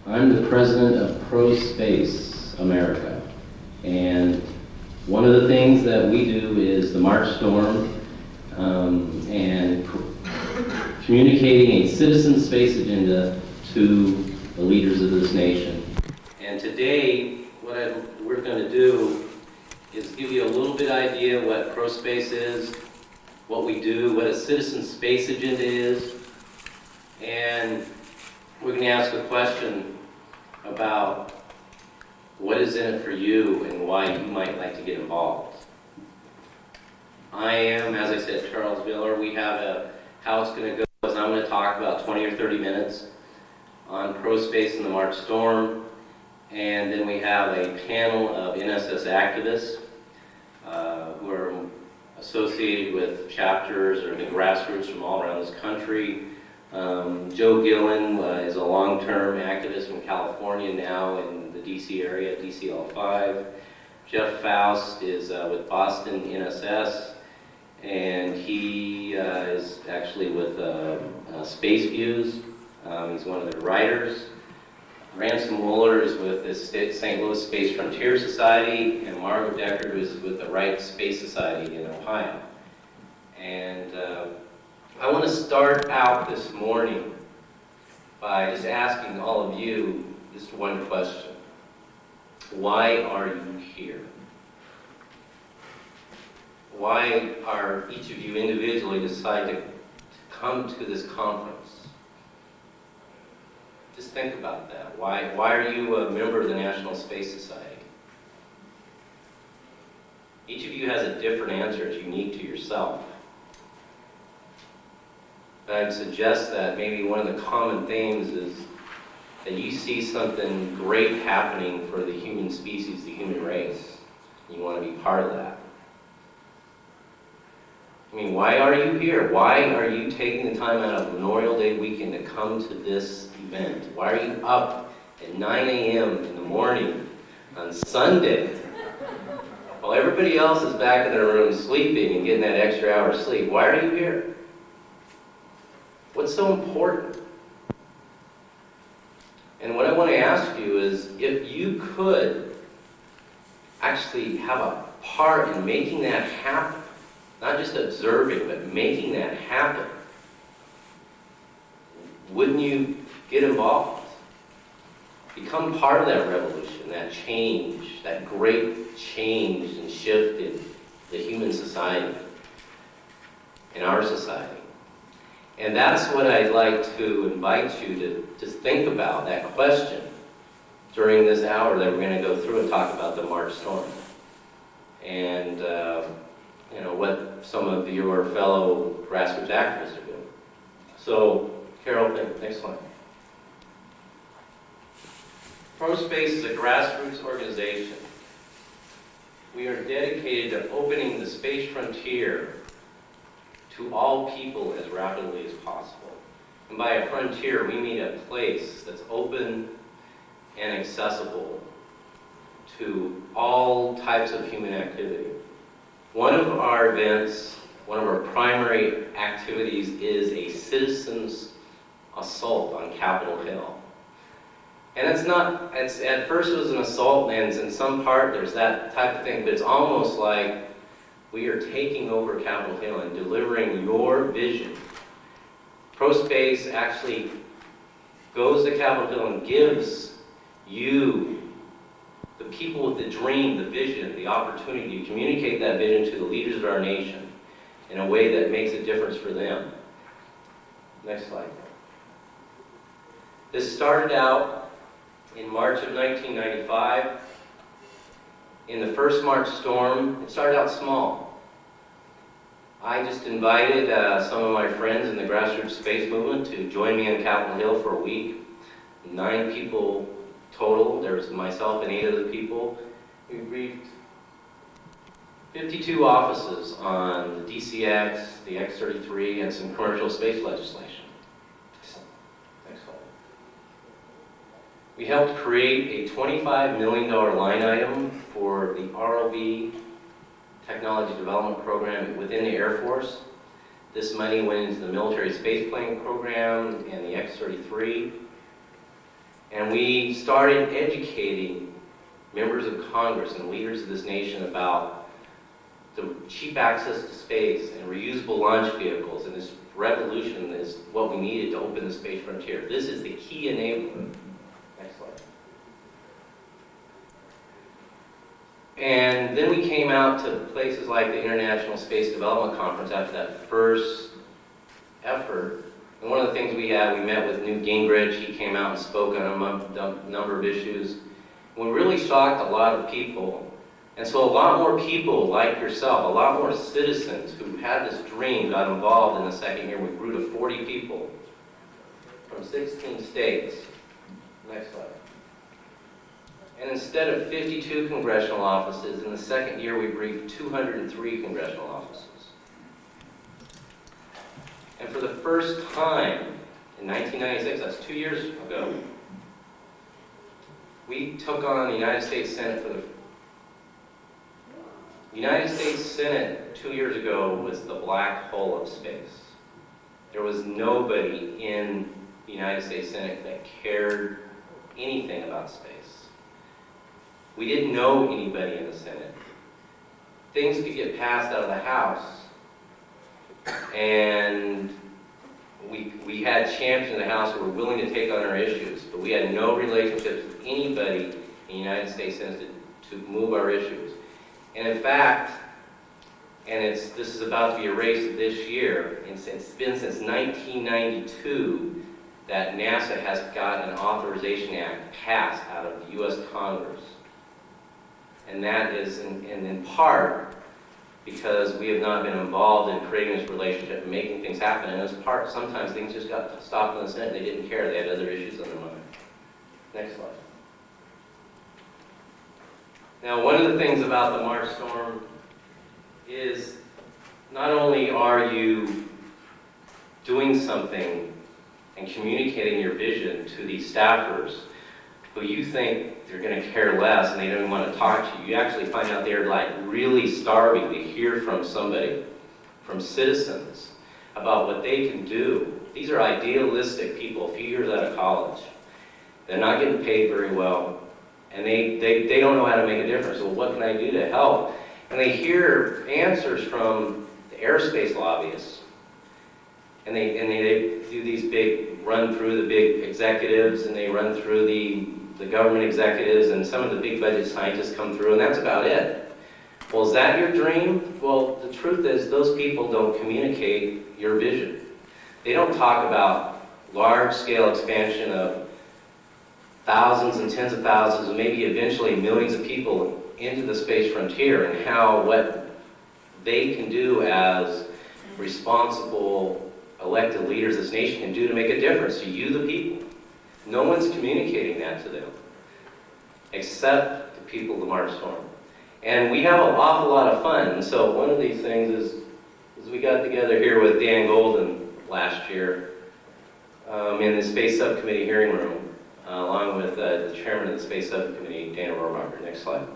I'm the president of ProSpace America, and one of the things that we do is the March Storm and communicating a citizen space agenda to the leaders of this nation. And today, what we're going to do is give you a little bit idea what ProSpace is, what we do, what a citizen space agenda is, and we're going to ask a question about what is in it for you and why you might like to get involved. I am, as I said, Charles Mullor. We have how it's going to go is I'm going to talk about 20 or 30 minutes on ProSpace and the March Storm, and then we have a panel of NSS activists who are associated with chapters or the grassroots from all around this country. Joe Gillan is a long-term activist from California, now in the DC area, DCL5. Jeff Foust is with Boston NSS, and he is actually with Space Views. He's one of the writers. Ramsom Mullor is with the St. Louis Space Frontier Society, and Margot is with the Wright Space Society in Ohio. And I want to start out this morning by just asking all of you just one question. Why are you here? Why are each of you individually decide to come to this conference? Just think about that. Why are you a member of the National Space Society? Each of you has a different answer. It's unique to yourself. But I'd suggest that maybe one of the common themes is that you see something great happening for the human species, the human race. You want to be part of that. I mean, why are you here? Why are you taking the time out of Memorial Day weekend to come to this event? Why are you up at 9 a.m. in the morning on Sunday while everybody else is back in their room sleeping and getting that extra hour of sleep? Why are you here? What's so important? And what I want to ask you is, if you could actually have a part in making that happen, not just observing, but making that happen, wouldn't you get involved? Become part of that revolution, that change, that great change and shift in the human society, in our society. And that's what I'd like to invite you to just think about, that question, during this hour that we're going to go through and talk about the March Storm. And what some of your fellow grassroots activists are doing. So, Carol, next slide. ProSpace is a grassroots organization. We are dedicated to opening the space frontier to all people as rapidly as possible. And by a frontier, we mean a place that's open and accessible to all types of human activity. One of our events, one of our primary activities is a citizens' assault on Capitol Hill. And at first it was an assault, and in some part there's that type of thing, but it's almost like we are taking over Capitol Hill and delivering your vision. ProSpace actually goes to Capitol Hill and gives you, the people with the dream, the vision, the opportunity to communicate that vision to the leaders of our nation in a way that makes a difference for them. Next slide. This started out in March of 1995. In the first March Storm, it started out small. I just invited some of my friends in the grassroots space movement to join me on Capitol Hill for a week. 9 people total. There was myself and 8 other people. We briefed 52 offices on the DCX, the X-33, and some commercial space legislation. Next slide. We helped create a $25 million line item for the ROV Technology Development Program within the Air Force. This money went into the military space plane program and the X-33. And we started educating members of Congress and leaders of this nation about the cheap access to space and reusable launch vehicles, and this revolution is what we needed to open the space frontier. This is the key enabler. Next slide. And then we came out to places like the International Space Development Conference after that first effort. And one of the things we met with Newt Gingrich. He came out and spoke on a number of issues. We really shocked a lot of people. And so a lot more people like yourself, a lot more citizens who had this dream got involved in the second year. We grew to 40 people from 16 states. Next slide. And instead of 52 congressional offices, in the second year we briefed 203 congressional offices. And for the first time in 1996, that's 2 years ago, we took on the United States Senate for the United States Senate 2 years ago was the black hole of space. There was nobody in the United States Senate that cared anything about space. We didn't know anybody in the Senate. Things could get passed out of the House, and we had champions in the House who were willing to take on our issues, but we had no relationships with anybody in the United States Senate to move our issues. And in fact, this is about to be erased this year, and it's been since 1992 that NASA has got an Authorization Act passed out of the U.S. Congress. And that is in part because we have not been involved in creating this relationship and making things happen. And as part, sometimes things just got stopped in the Senate. They didn't care. They had other issues on their mind. Next slide. Now, one of the things about the March storm is not only are you doing something and communicating your vision to these staffers who you think they're going to care less and they don't even want to talk to you, you actually find out they're like really starving to hear from somebody, from citizens, about what they can do. These are idealistic people, a few years out of college. They're not getting paid very well, and they don't know how to make a difference. Well, what can I do to help? And they hear answers from the aerospace lobbyists, and they do these big, run through the big executives, and they run through the government executives, and some of the big budget scientists come through, and that's about it. Well, is that your dream? Well, the truth is those people don't communicate your vision. They don't talk about large-scale expansion of thousands and tens of thousands, and maybe eventually millions of people into the space frontier, and what they can do as responsible elected leaders this nation can do to make a difference to you, the people. No one's communicating that to them, except the people of the March storm. And we have an awful lot of fun. And so one of these things is we got together here with Dan Golden last year in the Space Subcommittee hearing room, along with the chairman of the Space Subcommittee, Dana Rohrabacher. Next slide.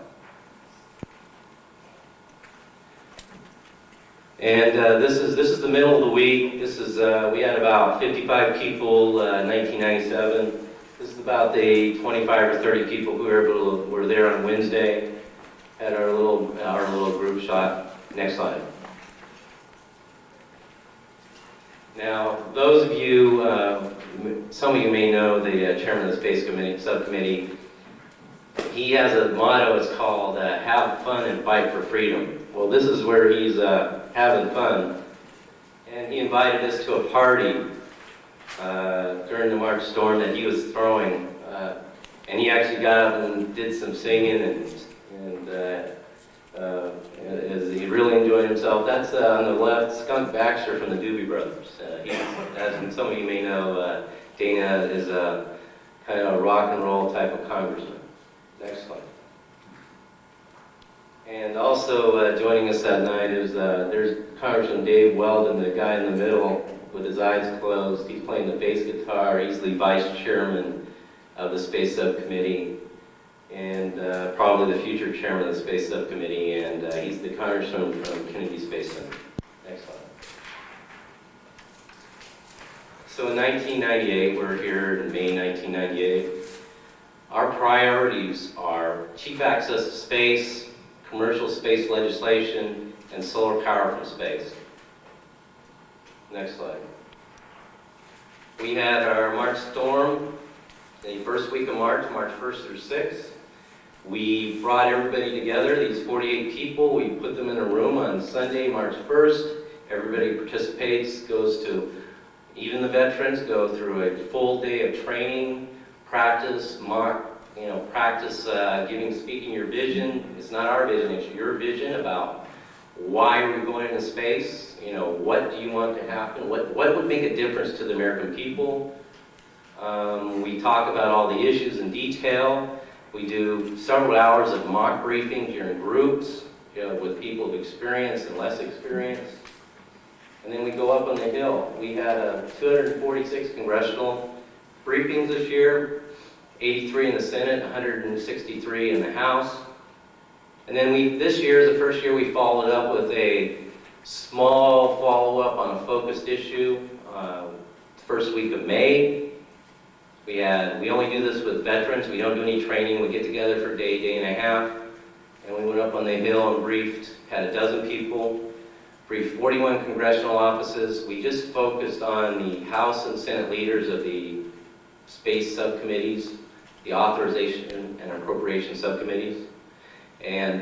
And this is the middle of the week. This is we had about 55 people in 1997. This is about the 25 or 30 people who were there on Wednesday. Had our little group shot. Next slide. Now, those of you, some of you may know the chairman of the Space Subcommittee. He has a motto. It's called "Have fun and fight for freedom." Well, this is where he's having fun, and he invited us to a party during the March storm that he was throwing, and he actually got up and did some singing, and as he really enjoyed himself. That's on the left, Skunk Baxter from the Doobie Brothers. As some of you may know, Dana is a kind of a rock and roll type of congressman. Next slide. And also joining us that night is there's Congressman Dave Weldon, the guy in the middle with his eyes closed. He's playing the bass guitar. He's the vice chairman of the Space Subcommittee, and probably the future chairman of the Space Subcommittee, and he's the congressman from Kennedy Space Center. Next slide. So in 1998, we're here in May 1998. priorities are cheap access to space, commercial space legislation, and solar power from space. Next slide. We had our March storm the first week of March, March 1st through 6th. We brought everybody together, these 48 people. We put them in a room on Sunday, March 1st. Everybody participates, goes to, even the veterans go through a full day of training, practice, speaking your vision. It's not our vision, it's your vision about why we're going into space. What do you want to happen? What would make a difference to the American people? We talk about all the issues in detail. We do several hours of mock briefings during groups, with people of experience and less experience. And then we go up on the Hill. We had 246 congressional briefings this year, 83 in the Senate, 163 in the House. And then this year is the first year we followed up with a small follow-up on a focused issue, first week of May. We only do this with veterans. We don't do any training. We get together for a day, day and a half, and we went up on the Hill and briefed, had a dozen people, briefed 41 congressional offices. We just focused on the House and Senate leaders of the space subcommittees, the authorization and appropriation subcommittees, and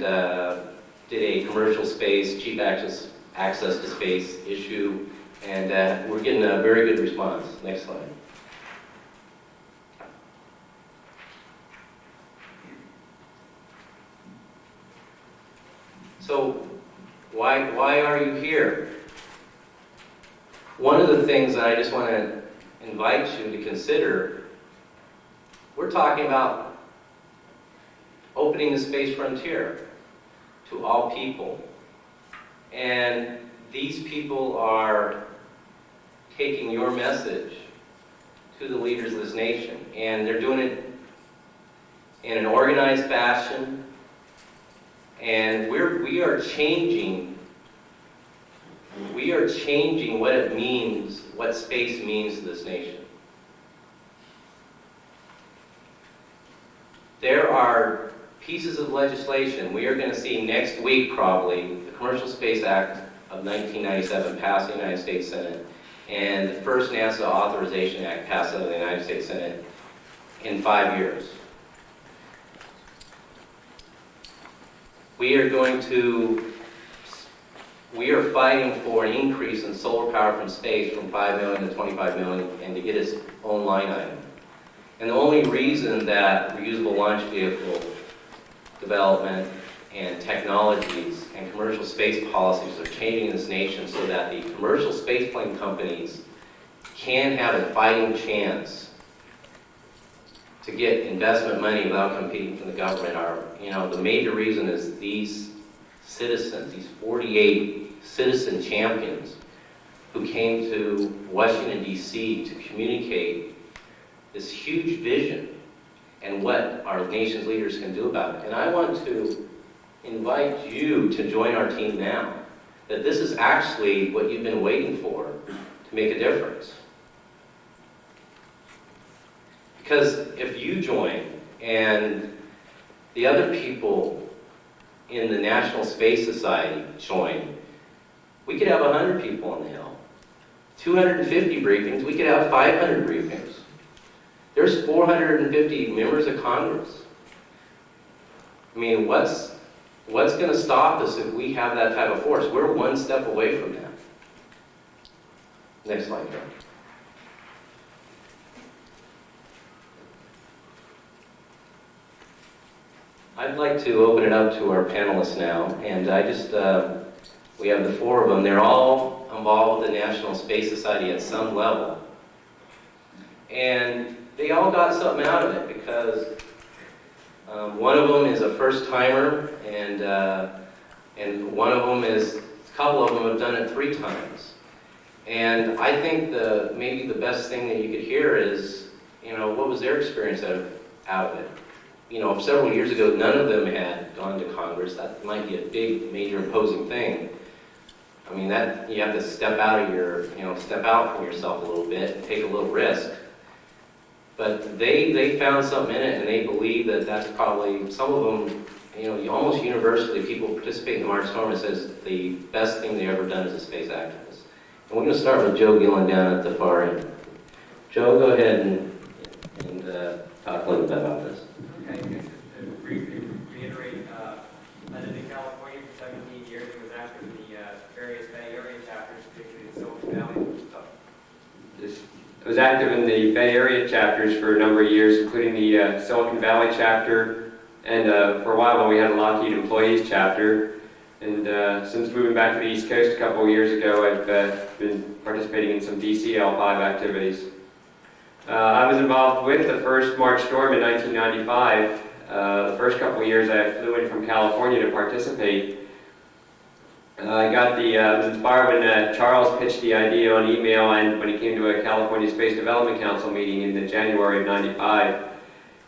did a commercial space, cheap access to space issue, and we're getting a very good response. Next slide. So why are you here? One of the things that I just want to invite you to consider, we're talking about opening the space frontier to all people. And these people are taking your message to the leaders of this nation. And they're doing it in an organized fashion. And we are changing what it means, what space means to this nation. There are pieces of legislation we are going to see next week probably, the Commercial Space Act of 1997 passed the United States Senate, and the first NASA Authorization Act passed out of the United States Senate in 5 years. We are fighting for an increase in solar power from space from 5 million to 25 million and to get its own line item. And the only reason that reusable launch vehicle development and technologies and commercial space policies are changing in this nation so that the commercial spaceplane companies can have a fighting chance to get investment money without competing from the government are, the major reason is these citizens, these 48 citizen champions who came to Washington, D.C. to communicate this huge vision and what our nation's leaders can do about it. And I want to invite you to join our team now, that this is actually what you've been waiting for to make a difference. Because if you join and the other people in the National Space Society join, we could have 100 people on the Hill. 250 briefings, we could have 500 briefings. There's 450 members of Congress. I mean, what's going to stop us if we have that type of force? We're one step away from that. Next slide, John. I'd like to open it up to our panelists now, and we have the 4 of them. They're all involved with the National Space Society at some level. And they all got something out of it because one of them is a first-timer, and one of them a couple of them have done it 3 times. And I think maybe the best thing that you could hear is, what was their experience out of it? Several years ago, none of them had gone to Congress. That might be a big, major imposing thing. I mean, that you have to step out from yourself a little bit and take a little risk. But they found something in it, and they believe that that's probably, some of them, you know, almost universally, people participate in the March Storm and says the best thing they've ever done as a space activist. And we're going to start with Joe Gillan down at the far end. Joe, go ahead and talk a little bit about this. Okay, to reiterate, I lived in California for 17 years and was active in the various Bay Area chapters, particularly the Silicon Valley. I was active in the Bay Area chapters for a number of years, including the Silicon Valley chapter, and for a while we had a Lockheed Employees chapter. And since moving back to the East Coast a couple of years ago, I've been participating in some DCL5 activities. I was involved with the first March Storm in 1995. The first couple of years I flew in from California to participate. I was inspired when Charles pitched the idea on email and when he came to a California Space Development Council meeting in January of '95.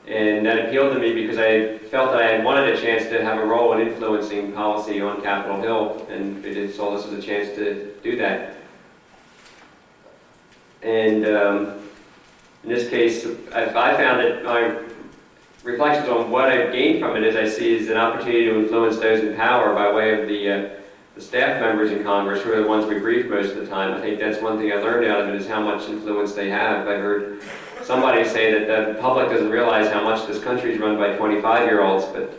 And that appealed to me because I felt that I wanted a chance to have a role in influencing policy on Capitol Hill, and they saw this as a chance to do that. And in this case, I found that my reflections on what I've gained from it, as I see, is an opportunity to influence those in power by way of the staff members in Congress, who are the ones we brief most of the time. I think that's one thing I learned out of it, is how much influence they have. I heard somebody say that the public doesn't realize how much this country is run by 25-year-olds, but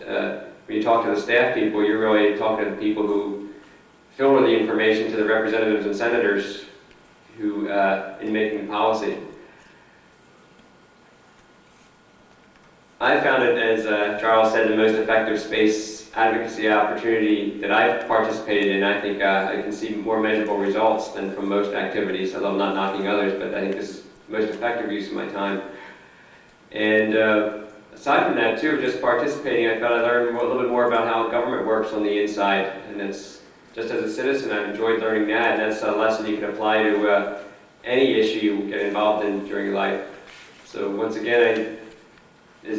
when you talk to the staff people, you're really talking to the people who filter the information to the representatives and senators who, in making policy. I found it, as Charles said, the most effective space advocacy opportunity that I've participated in. I think I can see more measurable results than from most activities, although I'm not knocking others, but I think this is the most effective use of my time. And aside from that, too, just participating, I felt I learned a little bit more about how government works on the inside. And it's, just as a citizen, I've enjoyed learning that, and that's a lesson you can apply to any issue you get involved in during your life. So once again, I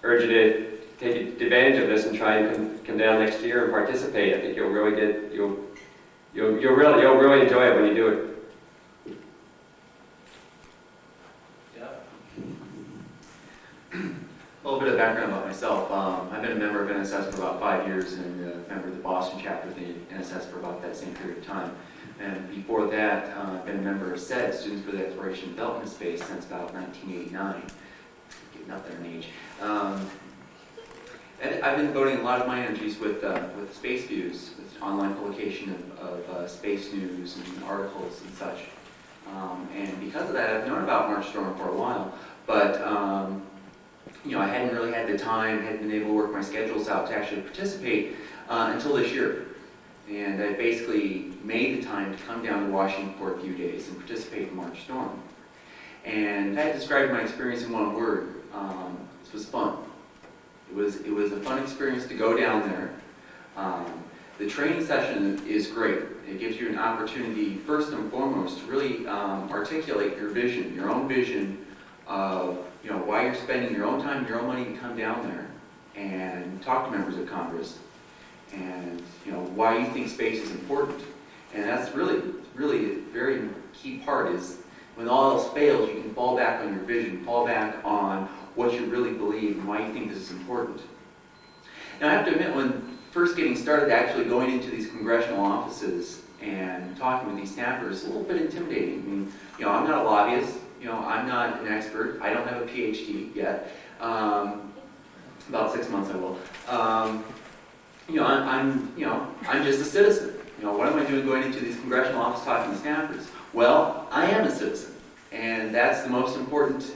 urge you to take advantage of this and try and come down next year and participate. I think you'll really enjoy it when you do it. Yeah. A little bit of background about myself. I've been a member of NSS for about 5 years and a member of the Boston chapter of the NSS for about that same period of time. And before that, I've been a member of SED, Students for the Exploration and Development of Space, since about 1989. Getting up there in age. And I've been devoting a lot of my energies with Space Views, with online publication of space news and articles and such. And because of that, I've known about March Storm for a while, but I hadn't really had the time, hadn't been able to work my schedules out to actually participate until this year. And I basically made the time to come down to Washington for a few days and participate in March Storm. And I described my experience in one word. This was fun. It was a fun experience to go down there. The training session is great. It gives you an opportunity, first and foremost, to really articulate your vision, your own vision of why you're spending your own time, your own money to come down there and talk to members of Congress, and why you think space is important. And that's really a very key part, is when all else fails, you can fall back on your vision, fall back on what you really believe and why you think this is important. Now I have to admit, when first getting started actually going into these congressional offices and talking with these staffers, it's a little bit intimidating. I mean, I'm not a lobbyist, I'm not an expert, I don't have a PhD yet. About 6 months I will. I'm just a citizen. What am I doing going into these congressional offices talking to staffers? Well, I am a citizen, and that's the most important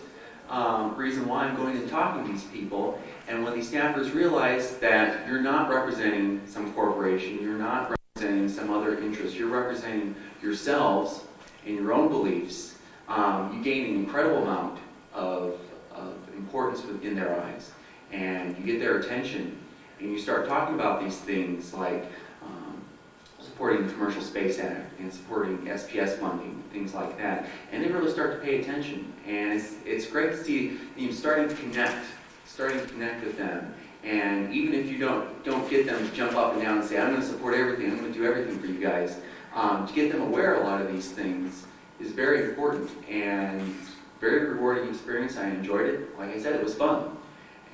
reason why I'm going and talking to these people. And when these staffers realize that you're not representing some corporation, you're not representing some other interest, you're representing yourselves and your own beliefs, you gain an incredible amount of importance in their eyes. And you get their attention, and you start talking about these things like supporting the Commercial Space Act and supporting SPS funding, things like that. And they really start to pay attention. And it's great to see you starting to connect with them. And even if you don't get them to jump up and down and say, I'm going to support everything, I'm going to do everything for you guys, to get them aware of a lot of these things is very important. And very rewarding experience. I enjoyed it. Like I said, it was fun.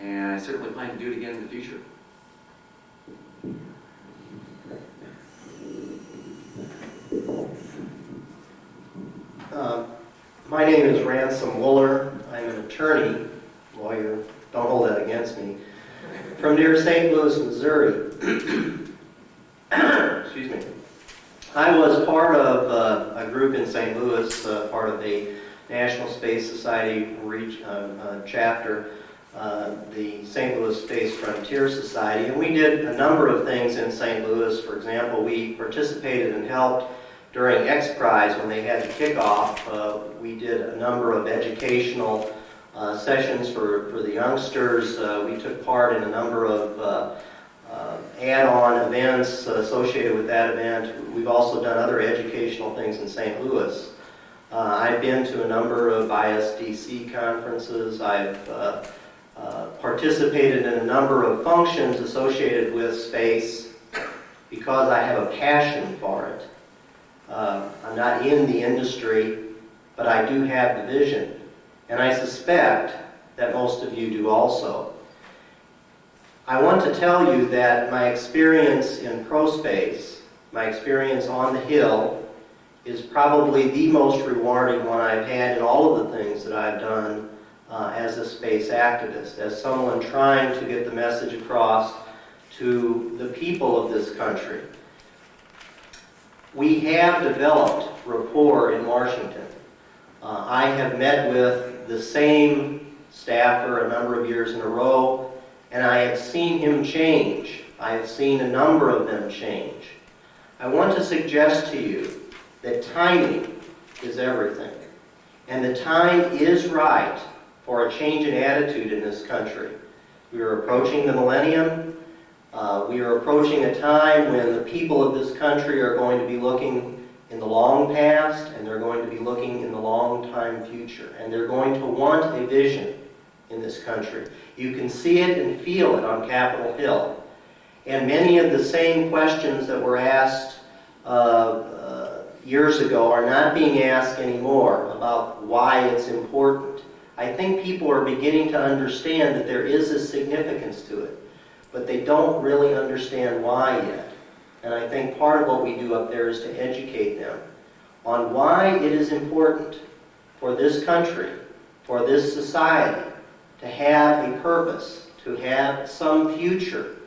And I certainly plan to do it again in the future. My name is Ramsom Mullor. I'm an attorney, lawyer, don't hold that against me, from near St. Louis, Missouri. Excuse me. I was part of a group in St. Louis, part of the National Space Society chapter, the St. Louis Space Frontier Society, and we did a number of things in St. Louis. For example, we participated and helped during X Prize when they had the kickoff. We did a number of educational sessions for the youngsters. We took part in a number of add-on events associated with that event. We've also done other educational things in St. Louis. I've been to a number of ISDC conferences. I've participated in a number of functions associated with space because I have a passion for it. I'm not in the industry, but I do have the vision. And I suspect that most of you do also. I want to tell you that my experience in ProSpace, my experience on the Hill, is probably the most rewarding one I've had in all of the things that I've done as a space activist, as someone trying to get the message across to the people of this country. We have developed rapport in Washington. I have met with the same staffer a number of years in a row, and I have seen him change. I have seen a number of them change. I want to suggest to you that timing is everything. And the time is right for a change in attitude in this country. We are approaching the millennium. We are approaching a time when the people of this country are going to be looking in the long past, and they're going to be looking in the long time future. And they're going to want a vision in this country. You can see it and feel it on Capitol Hill. And many of the same questions that were asked years ago are not being asked anymore about why it's important. I think people are beginning to understand that there is a significance to it, but they don't really understand why yet. And I think part of what we do up there is to educate them on why it is important for this country, for this society, to have a purpose, to have some future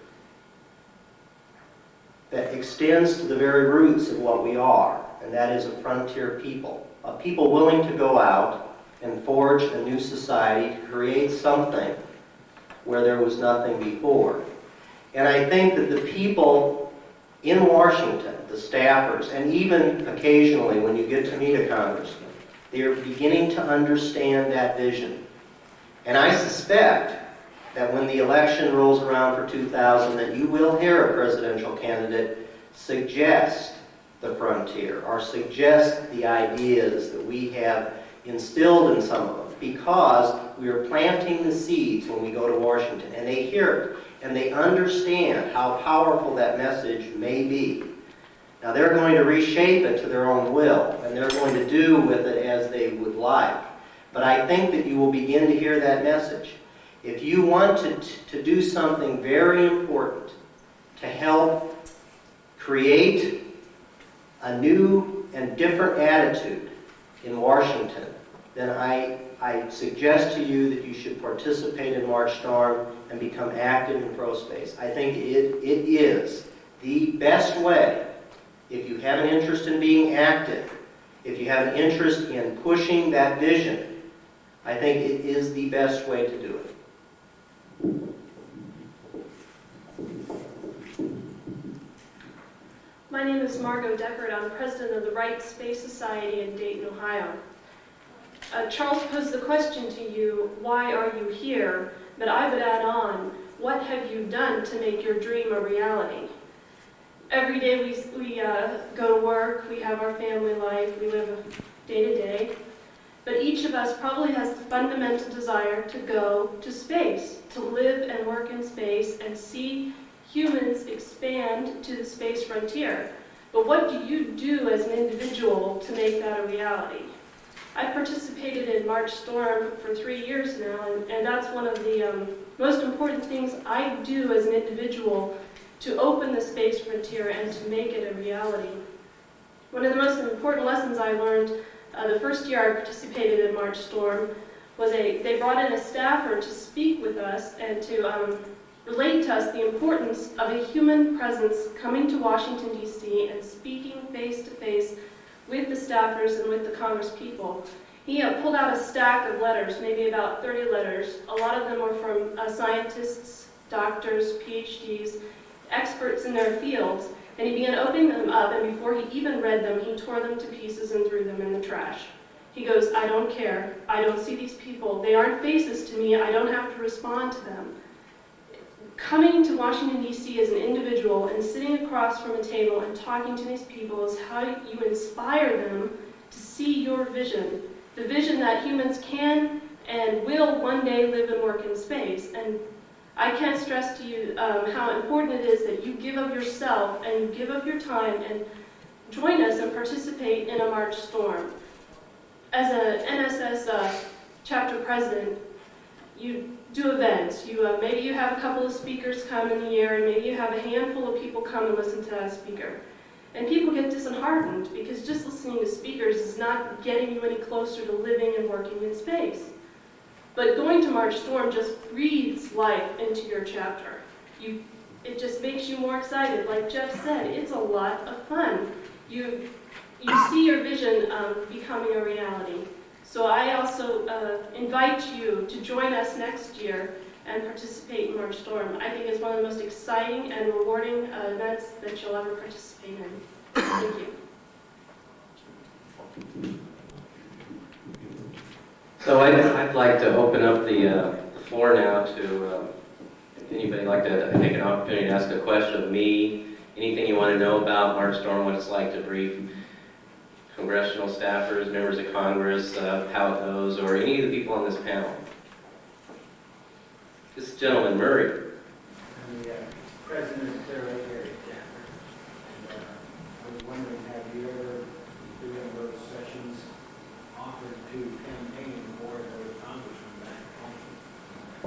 that extends to the very roots of what we are, and that is a frontier people. A people willing to go out and forge a new society, to create something where there was nothing before. And I think that the people in Washington, the staffers, and even occasionally when you get to meet a congressman, they are beginning to understand that vision. And I suspect that when the election rolls around for 2000, that you will hear a presidential candidate suggest the frontier, or suggest the ideas that we have instilled in some of them, because we are planting the seeds when we go to Washington, and they hear it, and they understand how powerful that message may be. Now they're going to reshape it to their own will, and they're going to do with it as they would like. But I think that you will begin to hear that message. If you want to do something very important to help create a new and different attitude in Washington, then I suggest to you that you should participate in March Storm and become active in ProSpace. I think it is the best way, if you have an interest in being active, if you have an interest in pushing that vision, I think it is the best way to do it. My name is Margot. I'm president of the Wright Space Society in Dayton, Ohio. Charles posed the question to you, why are you here? But I would add on, what have you done to make your dream a reality? Every day we go to work, we have our family life, we live day to day. But each of us probably has the fundamental desire to go to space, to live and work in space and see humans expand to the space frontier. But what do you do as an individual to make that a reality? I've participated in March Storm for 3 years now, and that's one of the most important things I do as an individual to open the space frontier and to make it a reality. One of the most important lessons I learned the first year I participated in March Storm was they brought in a staffer to speak with us and to relate to us the importance of a human presence coming to Washington, D.C. and speaking face-to-face with the staffers and with the Congress people. He pulled out a stack of letters, maybe about 30 letters. A lot of them were from scientists, doctors, PhDs, experts in their fields, and he began opening them up, and before he even read them, he tore them to pieces and threw them in the trash. He goes, I don't care. I don't see these people. They aren't faces to me. I don't have to respond to them. Coming to Washington, D.C. as an individual and sitting across from a table and talking to these people is how you inspire them to see your vision, the vision that humans can and will one day live and work in space. And I can't stress to you how important it is that you give of yourself and you give of your time and join us and participate in a March Storm. As an NSS chapter president, you do events. Maybe you have a couple of speakers come in the year, and maybe you have a handful of people come and listen to that speaker. And people get disheartened because just listening to speakers is not getting you any closer to living and working in space. But going to March Storm just breathes life into your chapter. It just makes you more excited. Like Jeff said, it's a lot of fun. You see your vision becoming a reality. So I also invite you to join us next year and participate in March Storm. I think it's one of the most exciting and rewarding events that you'll ever participate in. Thank you. So I'd like to open up the floor now to if anybody would like to take an opportunity to ask a question of me, anything you want to know about March Storm, what it's like to brief congressional staffers, members of Congress, how it goes, or any of the people on this panel. This gentleman, Murray. I'm the president of Clear Lake Area Chapter. And I was wondering, have you ever, during those sessions, offered to campaign for those congressmen back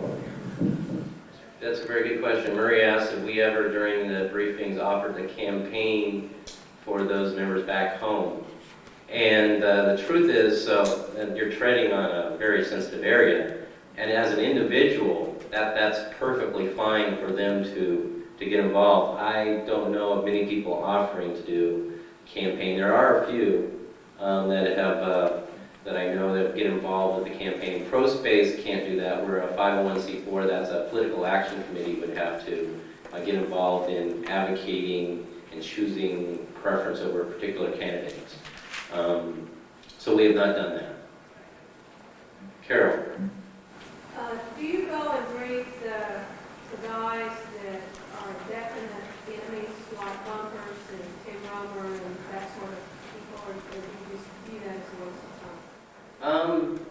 home? That's a very good question. Murray asked if we ever, during the briefings, offered to campaign for those members back home. And the truth is, you're treading on a very sensitive area. And as an individual, that's perfectly fine for them to get involved. I don't know of many people offering to do campaign. There are a few that I know that get involved with the campaign. ProSpace can't do that. We're a 501c4. That's a political action committee would have to get involved in advocating and choosing preference over a particular candidate. So we have not done that. Carol. Do you go and brief the guys that are definite enemies, like bunkers and Tim Romer and that sort of people, or do you just view that as a waste of time?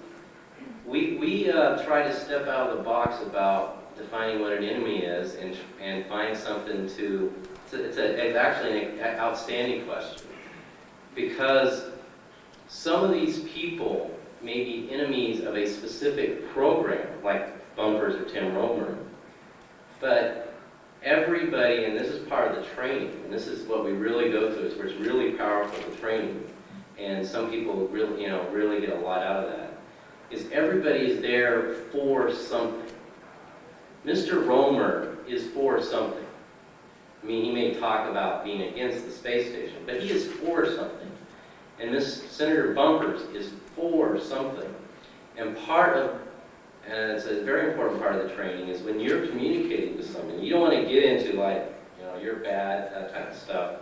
We try to step out of the box about defining what an enemy is and find something to. It's actually an outstanding question, because some of these people may be enemies of a specific program, like bumpers or Tim Romer, but everybody, and this is part of the training, and this is what we really go through, is where it's really powerful, the training, and some people really get a lot out of that, is everybody is there for something. Mr. Romer is for something. I mean, he may talk about being against the space station, but he is for something. And Senator Bumpers is for something. And and it's a very important part of the training, is when you're communicating with someone, you don't want to get into you're bad, that type of stuff.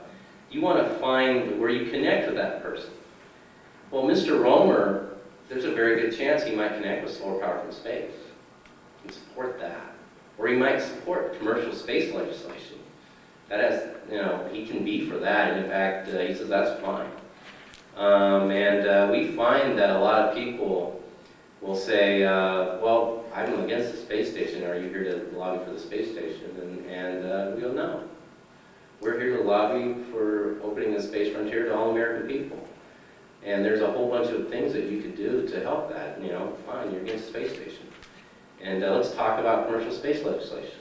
You want to find where you connect with that person. Well, Mr. Romer, there's a very good chance he might connect with solar power from space and support that. Or he might support commercial space legislation. That has, he can be for that, and in fact, he says that's fine. And we find that a lot of people will say, well, I'm against the space station. Are you here to lobby for the space station? And we go, no. We're here to lobby for opening the space frontier to all American people. And there's a whole bunch of things that you could do to help that. You know, fine, you're against the space station. And let's talk about commercial space legislation.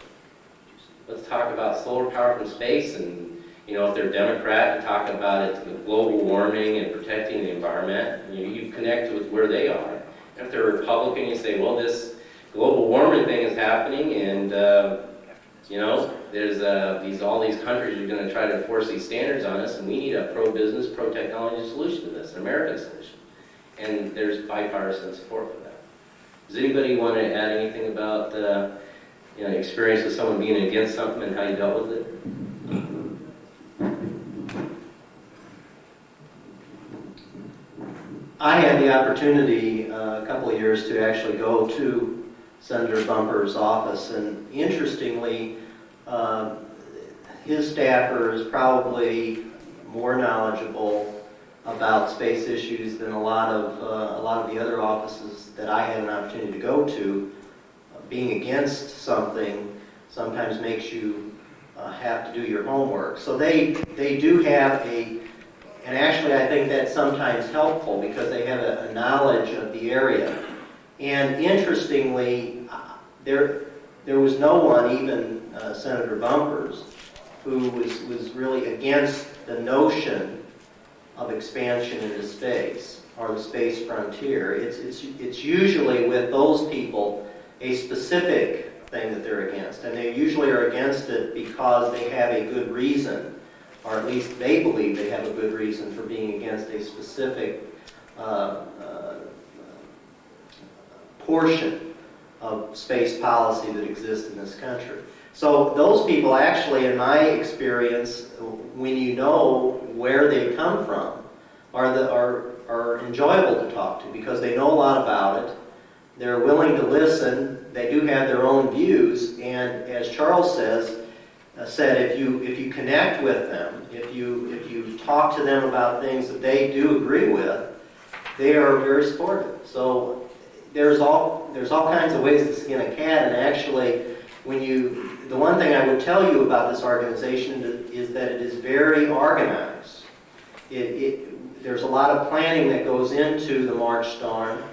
Let's talk about solar power from space, and you know, if they're Democrat, you talk about it, global warming and protecting the environment. You connect with where they are. And if they're Republican, you say, well, this global warming thing is happening, and you know, there's all these countries are going to try to enforce these standards on us, and we need a pro-business, pro-technology solution to this, an American solution. And there's bipartisan support for that. Does anybody want to add anything about you know, experience with someone being against something and how you dealt with it? I had the opportunity a couple of years to actually go to Senator Bumper's office, and interestingly, his staffer is probably more knowledgeable about space issues than a lot of the other offices that I had an opportunity to go to. Being against something sometimes makes you have to do your homework. So they do have and actually I think that's sometimes helpful because they have a knowledge of the area. And interestingly, there was no one, even Senator Bumpers, who was really against the notion of expansion into space or the space frontier. It's usually with those people a specific thing that they're against, and they usually are against it because they have a good reason, or at least they believe they have a good reason for being against a specific portion of space policy that exists in this country. So those people actually, in my experience, when you know where they come from, are enjoyable to talk to because they know a lot about it. They're willing to listen. They do have their own views, and as Charles said, if you connect with them, if you talk to them about things that they do agree with, they are very supportive. So there's all kinds of ways to skin a cat, and actually, the one thing I would tell you about this organization is that it is very organized. There's a lot of planning that goes into the March Storm.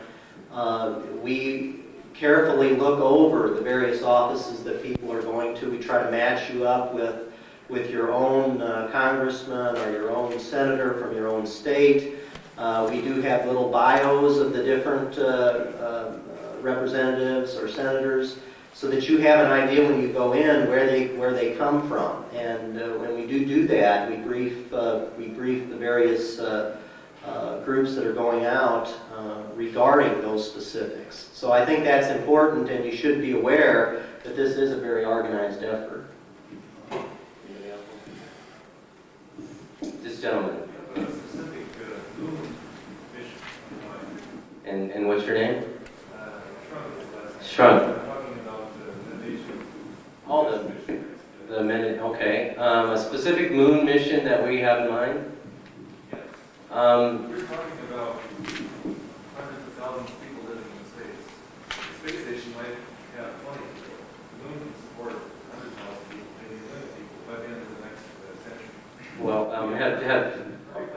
We carefully look over the various offices that people are going to. We try to match you up with your own congressman or your own senator from your own state. We do have little bios of the different representatives or senators so that you have an idea when you go in where they come from. And when we do that, we brief the various groups that are going out regarding those specifics. So I think that's important, and you should be aware that this is a very organized effort. This gentleman. A specific moon mission. And what's your name? Shrunk. Shrunk. I'm talking about the nation. All the minute. Okay. A specific moon mission that we have in mind. Yes. We're talking about hundreds of thousands of people living in space. The space station might have 20 people. The moon can support 100,000 people, maybe a million people by the end of the next century. Well,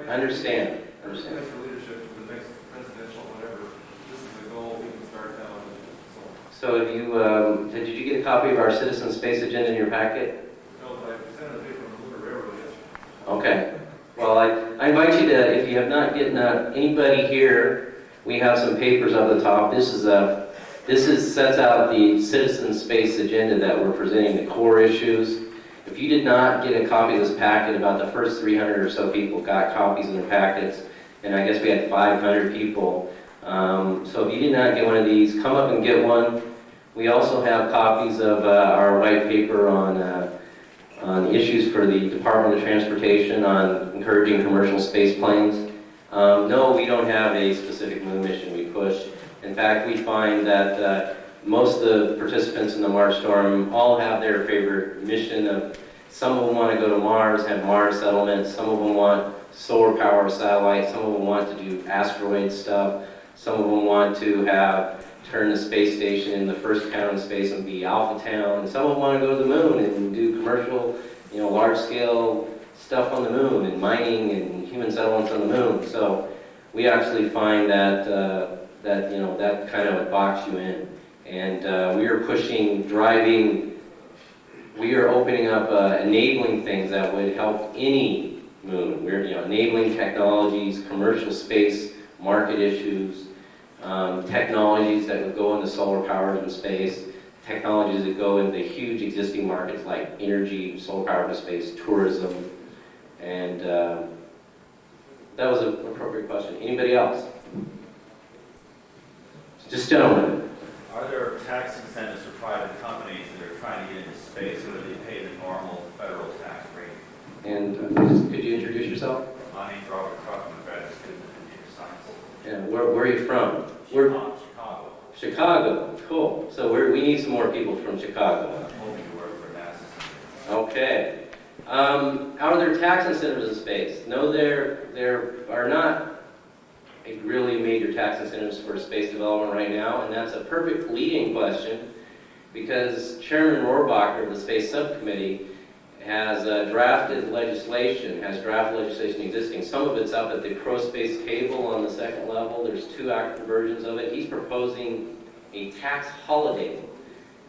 understand. That's for leadership for the next presidential whatever. This is the goal. We can start now and so on. So did you get a copy of our Citizen Space Agenda in your packet? No, but I presented a paper on the Mullor Railroad yesterday. Okay. Well, I invite you to, if you have not gotten anybody here, we have some papers up the top. This sets out the Citizen Space Agenda that we're presenting, the core issues. If you did not get a copy of this packet, about the first 300 or so people got copies in their packets, and I guess we had 500 people. So if you did not get one of these, come up and get one. We also have copies of our white paper on the issues for the Department of Transportation on encouraging commercial space planes. No, we don't have a specific moon mission we push. In fact, we find that most of the participants in the Mars Storm all have their favorite mission. Some of them want to go to Mars, have Mars settlements. Some of them want solar power satellites. Some of them want to do asteroid stuff. Some of them want to turn the space station in the first town in space and be Alpha Town. And some of them want to go to the moon and do commercial, large-scale stuff on the moon and mining and human settlements on the moon. So we actually find that that kind of would box you in. And we are pushing driving. We are opening up enabling things that would help any moon. We're enabling technologies, commercial space, market issues, technologies that would go into solar power in space, technologies that go into huge existing markets like energy, solar power in space, tourism, and that was an appropriate question. Anybody else? Just gentlemen. Are there tax incentives for private companies that are trying to get into space, or do they pay the normal federal tax rate? And could you introduce yourself? My name's Robert Truckman, graduate student in computer science. And where are you from? Chicago. Chicago. Cool. So we need some more people from Chicago. I'm hoping to work for NASA. Okay. Are there tax incentives in space? No, there are not really major tax incentives for space development right now, and that's a perfect leading question because Chairman Rohrabacher of the Space Subcommittee has drafted legislation existing. Some of it's up at the ProSpace table on the second level. There's 2 active versions of it. He's proposing a tax holiday,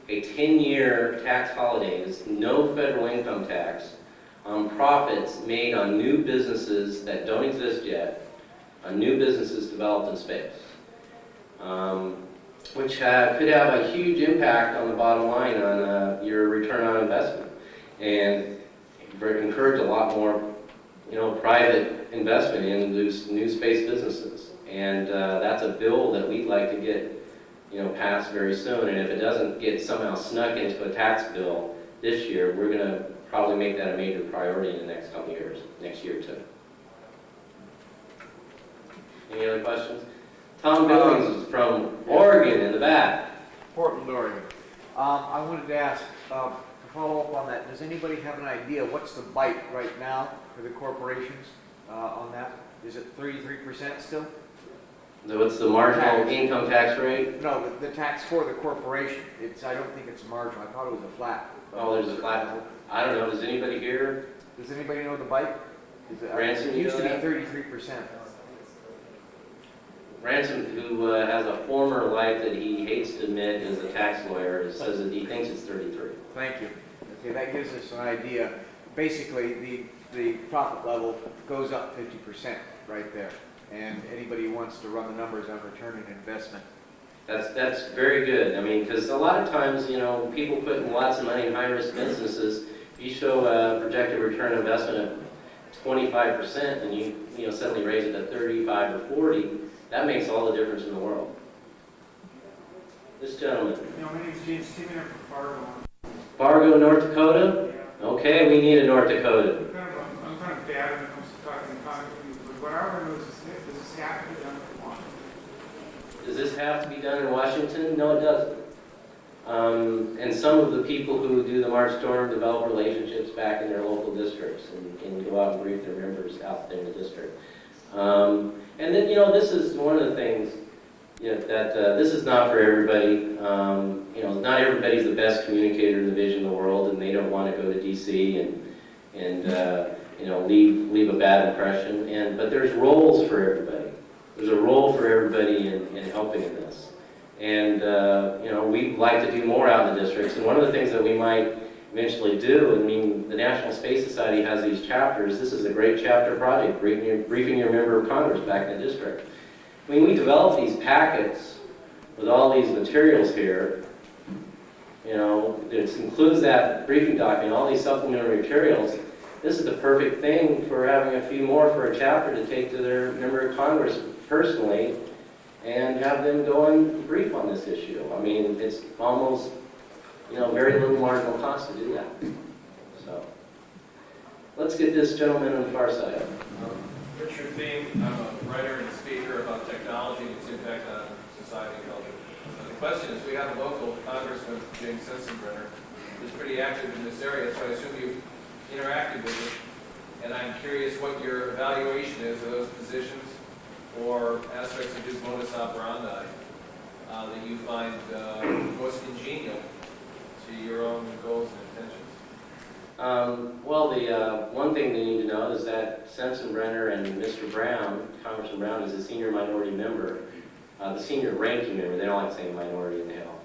a 10-year tax holiday. There's no federal income tax on profits made on new businesses that don't exist yet, on new businesses developed in space, which could have a huge impact on the bottom line on your return on investment, and encourage a lot more, private investment in these new space businesses. And that's a bill that we'd like to get, passed very soon. And if it doesn't get somehow snuck into a tax bill this year, we're going to probably make that a major priority in the next couple of years, next year or two. Any other questions? Tom Billings is from Oregon in the back. Portland, Oregon. I wanted to ask, to follow up on that, does anybody have an idea what's the bite right now for the corporations on that? Is it 33% still? So what's the marginal income tax rate? No, the tax for the corporation. I don't think it's marginal. I thought it was a flat. Oh, there's a flat. I don't know. Does anybody here? Does anybody know the bite? Ransom, it used to be that? 33%. Ramsom, who has a former life that he hates to admit is a tax lawyer, says that he thinks it's 33. Thank you. Okay, that gives us an idea. Basically, the profit level goes up 50% right there. And anybody who wants to run the numbers on return on investment. That's very good. I mean, because a lot of times, people put in lots of money in high-risk businesses. If you show a projected return on investment of 25% and you suddenly raise it to 35 or 40, that makes all the difference in the world. This gentleman. My name is James Timminer from Fargo. Fargo, North Dakota? Okay, we need a North Dakota. I'm kind of bad when it comes to talking economy, but what I want to know is, does this have to be done in Washington? Does this have to be done in Washington? No, it doesn't. And some of the people who do the March Storm develop relationships back in their local districts and go out and brief their members out there in the district. And then, this is one of the things, that this is not for everybody. Not everybody's the best communicator in the vision of the world, and they don't want to go to D.C. and leave a bad impression. But there's roles for everybody. There's a role for everybody in helping in this. And, we'd like to do more out in the districts. And one of the things that we might eventually do, the National Space Society has these chapters. This is a great chapter project, briefing your member of Congress back in the district. We develop these packets with all these materials here. It includes that briefing document, all these supplementary materials. This is the perfect thing for having a few more for a chapter to take to their member of Congress personally and have them go and brief on this issue. It's almost, very little marginal cost to do that. So, let's get this gentleman on the far side. Richard Thiem, I'm a writer and speaker about technology and its impact on society and culture. The question is, we have a local congressman, James Sensenbrenner, who's pretty active in this area, so I assume you've interacted with him. And I'm curious what your evaluation is of those positions or aspects of his modus operandi that you find most congenial to your own goals and intentions. Well, the one thing they need to know is that Sensenbrenner and Mr. Brown, Congressman Brown, is a senior minority member, the senior ranking member, they don't like saying minority in hell,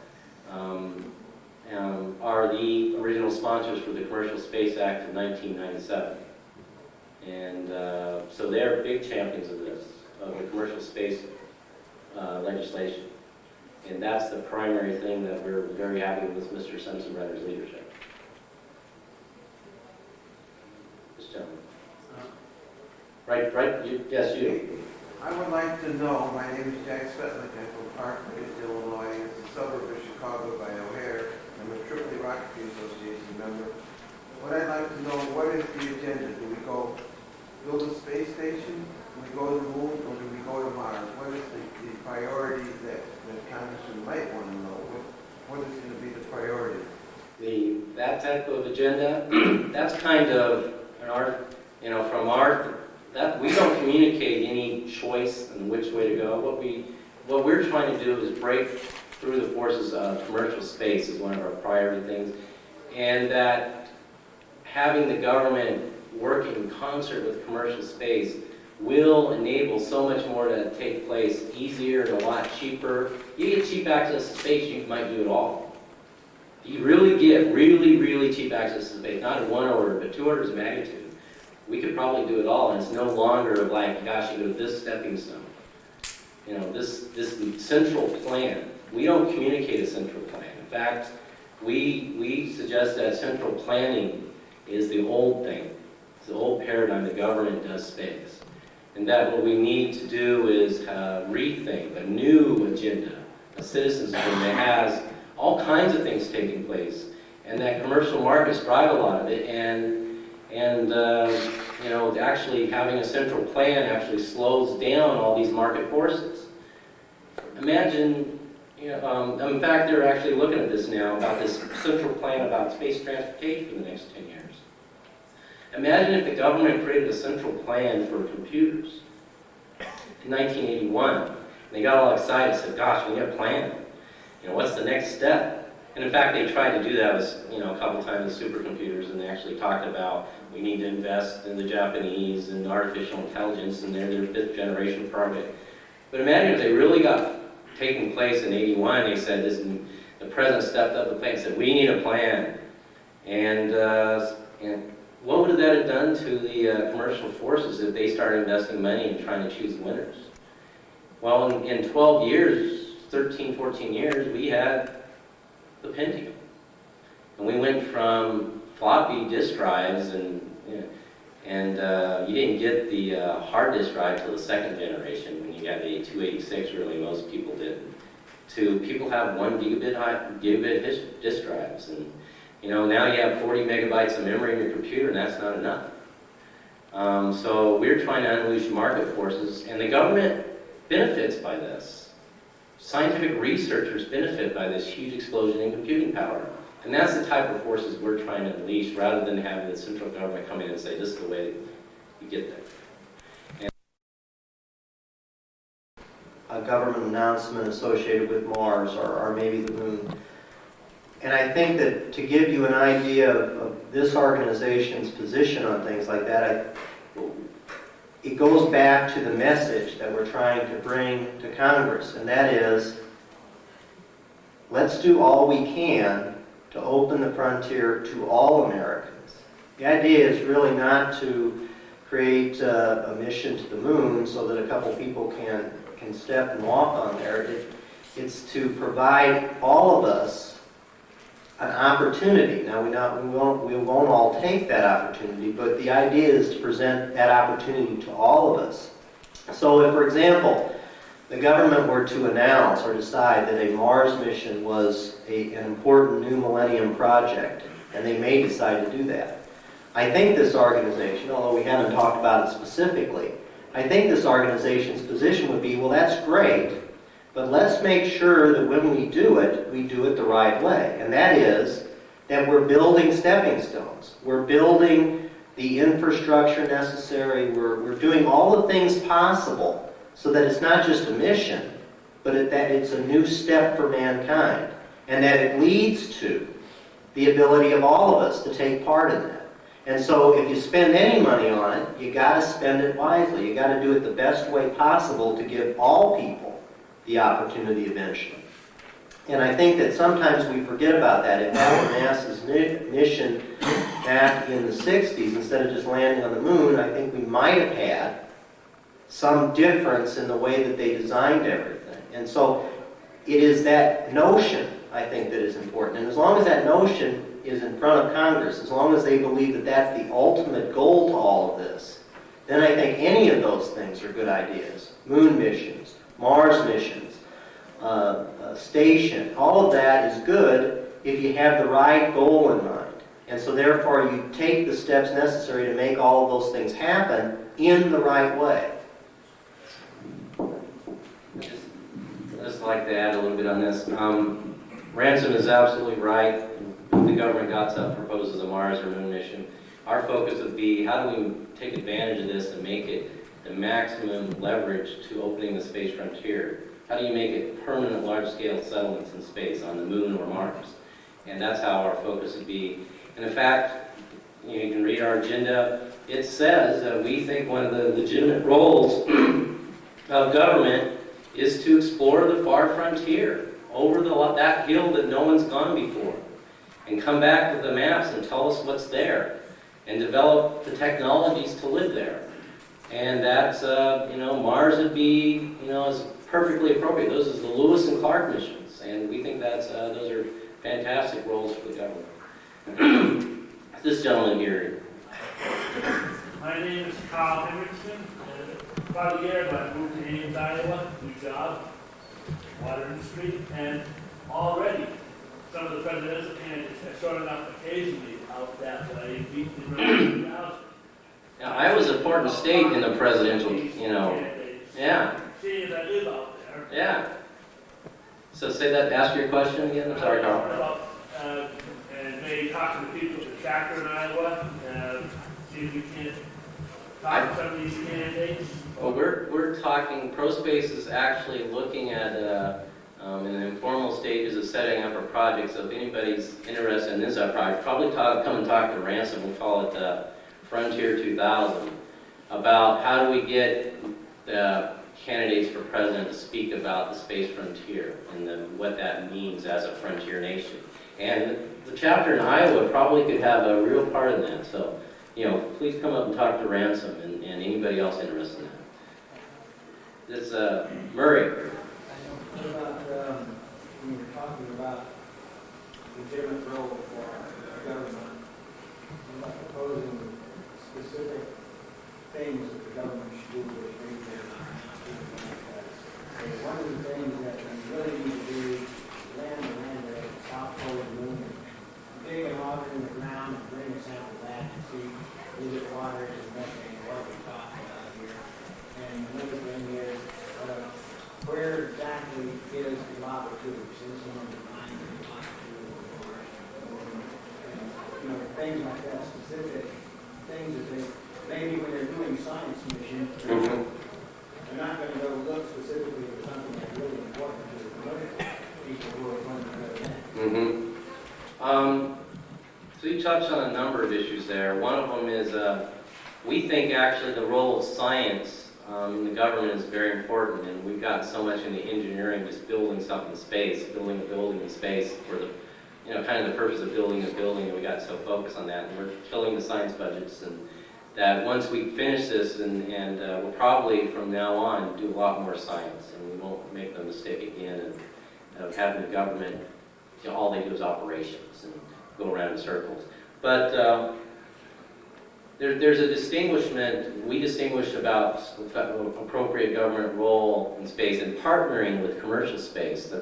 are the original sponsors for the Commercial Space Act of 1997. And so they're big champions of this, of the commercial space legislation. And that's the primary thing that we're very happy with Mr. Sensenbrenner's leadership. This gentleman. Right, yes, you. I would like to know, my name is Jack Svetlik, I'm from Parkland, Illinois. It's a suburb of Chicago by O'Hare. I'm a Tripoli Rocketry Association member. What I'd like to know, what is the agenda? Do we go build a space station? Do we go to the moon, or do we go to Mars? What is the priority that Congressman might want to know? What is going to be the priority? That type of agenda, that's kind of from our, that we don't communicate any choice in which way to go. What we're trying to do is break through the forces of commercial space is one of our priority things, and that having the government working in concert with commercial space will enable so much more to take place easier and a lot cheaper. You get cheap access to space, you might do it all. You really get really cheap access to space, not in one order, but 2 orders of magnitude. We could probably do it all, and it's no longer like, gosh, you go to this stepping stone. You know, this central plan. We don't communicate a central plan. In fact, we suggest that central planning is the old thing. It's the old paradigm. The government does space. And that what we need to do is rethink a new agenda, a citizens agenda that has all kinds of things taking place, and that commercial markets drive a lot of it, and you know, actually having a central plan actually slows down all these market forces. Imagine, you know, in fact, they're actually looking at this now, about this central plan about space transportation for the next 10 years. Imagine if the government created a central plan for computers in 1981. And they got all excited and said, gosh, we need a plan. You know, what's the next step? And in fact, they tried to do that with, you know, a couple times with supercomputers, and they actually talked about we need to invest in the Japanese and artificial intelligence, and they're their 5th generation project. But imagine if they really got taking place in 81, they said this, and the president stepped up the plate and said, we need a plan. And what would that have done to the commercial forces if they started investing money and trying to choose winners? Well, in 12 years, 13, 14 years, we had the Pentium. And we went from floppy disk drives, and you didn't get the hard disk drive till the 2nd generation when you got the 286, really, most people didn't, to people have 1 gigabit disk drives. And you know, now you have 40 megabytes of memory in your computer, and that's not enough. So we're trying to unleash market forces, and the government benefits by this. Scientific researchers benefit by this huge explosion in computing power. And that's the type of forces we're trying to unleash, rather than having the central government come in and say, this is the way you get there. A government announcement associated with Mars or maybe the moon. And I think that to give you an idea of this organization's position on things like that, it goes back to the message that we're trying to bring to Congress, and that is, let's do all we can to open the frontier to all Americans. The idea is really not to create a mission to the moon so that a couple people can step and walk on there. It's to provide all of us an opportunity. Now, we won't all take that opportunity, but the idea is to present that opportunity to all of us. So if, for example, the government were to announce or decide that a Mars mission was an important new millennium project, and they may decide to do that, I think this organization, although we haven't talked about it specifically, I think this organization's position would be, well, that's great, but let's make sure that when we do it the right way. And that is that we're building stepping stones. We're building the infrastructure necessary. We're doing all the things possible so that it's not just a mission, but that it's a new step for mankind. And that it leads to the ability of all of us to take part in that. And so if you spend any money on it, you got to spend it wisely. You got to do it the best way possible to give all people the opportunity eventually. And I think that sometimes we forget about that. If that were NASA's mission back in the 60s, instead of just landing on the moon, I think we might have had some difference in the way that they designed everything. And so it is that notion, I think, that is important. And as long as that notion is in front of Congress, as long as they believe that that's the ultimate goal to all of this, then I think any of those things are good ideas. Moon missions, Mars missions, station, all of that is good if you have the right goal in mind. And so therefore you take the steps necessary to make all of those things happen in the right way. I'd just like to add a little bit on this. Ramsom is absolutely right. If the government proposes a Mars or Moon mission, our focus would be how do we take advantage of this and make it the maximum leverage to opening the space frontier? How do you make it permanent large-scale settlements in space on the Moon or Mars? And that's how our focus would be. And in fact, you can read our agenda. It says that we think one of the legitimate roles of government is to explore the far frontier over that hill that no one's gone before, and come back with the maps and tell us what's there, and develop the technologies to live there. And that's, Mars would be, is perfectly appropriate. Those are the Lewis and Clark missions, and we think those are fantastic roles for the government. This gentleman here. My name is Carl Henriksen. About a year ago, I moved to Ames, Iowa, new job, water industry, and already some of the presidential candidates have showing up occasionally out that way, beating the Republican house. Now, Iowa's an important state in the presidential, Yeah. Seeing as I live out there. Yeah. So ask your question again. I'm sorry, Carl. And maybe talk to the people at the chapter in Iowa, see if we can talk to some of these candidates. Well, we're talking, ProSpace is actually looking at in the informal stages of setting up a project. So if anybody's interested in this project, probably come and talk to Ramsom. We call it Frontier 2000, about how do we get the candidates for president to speak about the space frontier and what that means as a frontier nation. And the chapter in Iowa probably could have a real part in that. So, please come up and talk to Ramsom and anybody else interested in that. This Murray. What about when you're talking about legitimate role for government, what about proposing specific things that the government should do to bring them because one of the things that we really need to do is land at the South Pole of the moon, dig a water in the ground and bring a sample back and see is it water, is it methane, what are we talking about here. And another thing is, where exactly is the lava tubes? Is it on the line of the lava tube or things like that, specific things that they, maybe when they're doing science mission, they're not going to go look specifically for something that's really important to the people who are going to go there. So you touched on a number of issues there. One of them is we think actually the role of science in the government is very important, and we've gotten so much into engineering, just building something in space, building a building in space for the, kind of the purpose of building a building, and we got so focused on that, and we're killing the science budgets, and that once we finish this, and we'll probably from now on do a lot more science, and we won't make the mistake again of having the government, all they do is operations and go around in circles. But there's a distinguishment, we distinguish about appropriate government role in space and partnering with commercial space,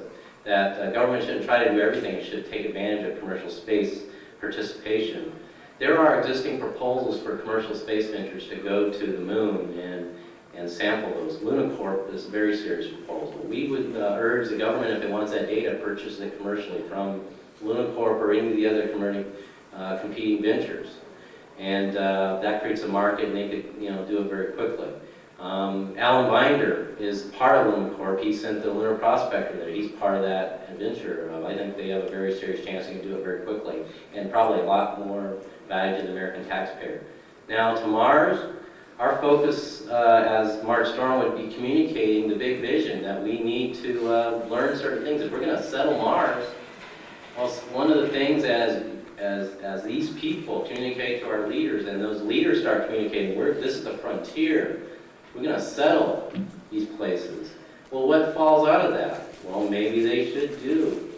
that government shouldn't try to do everything, it should take advantage of commercial space participation. There are existing proposals for commercial space ventures to go to the moon and sample those. LunaCorp is a very serious proposal. We would urge the government, if it wants that data, purchase it commercially from LunaCorp or any of the other competing ventures. And that creates a market, and they could do it very quickly. Alan Binder is part of Lunar Corp. He sent the Lunar Prospector there. He's part of that adventure. I think they have a very serious chance they can do it very quickly, and probably a lot more value to the American taxpayer. Now to Mars, our focus as Mars Storm would be communicating the big vision that we need to learn certain things. If we're going to settle Mars, well, one of the things as these people communicate to our leaders, and those leaders start communicating, this is the frontier. We're going to settle these places. Well, what falls out of that? Well, maybe they should do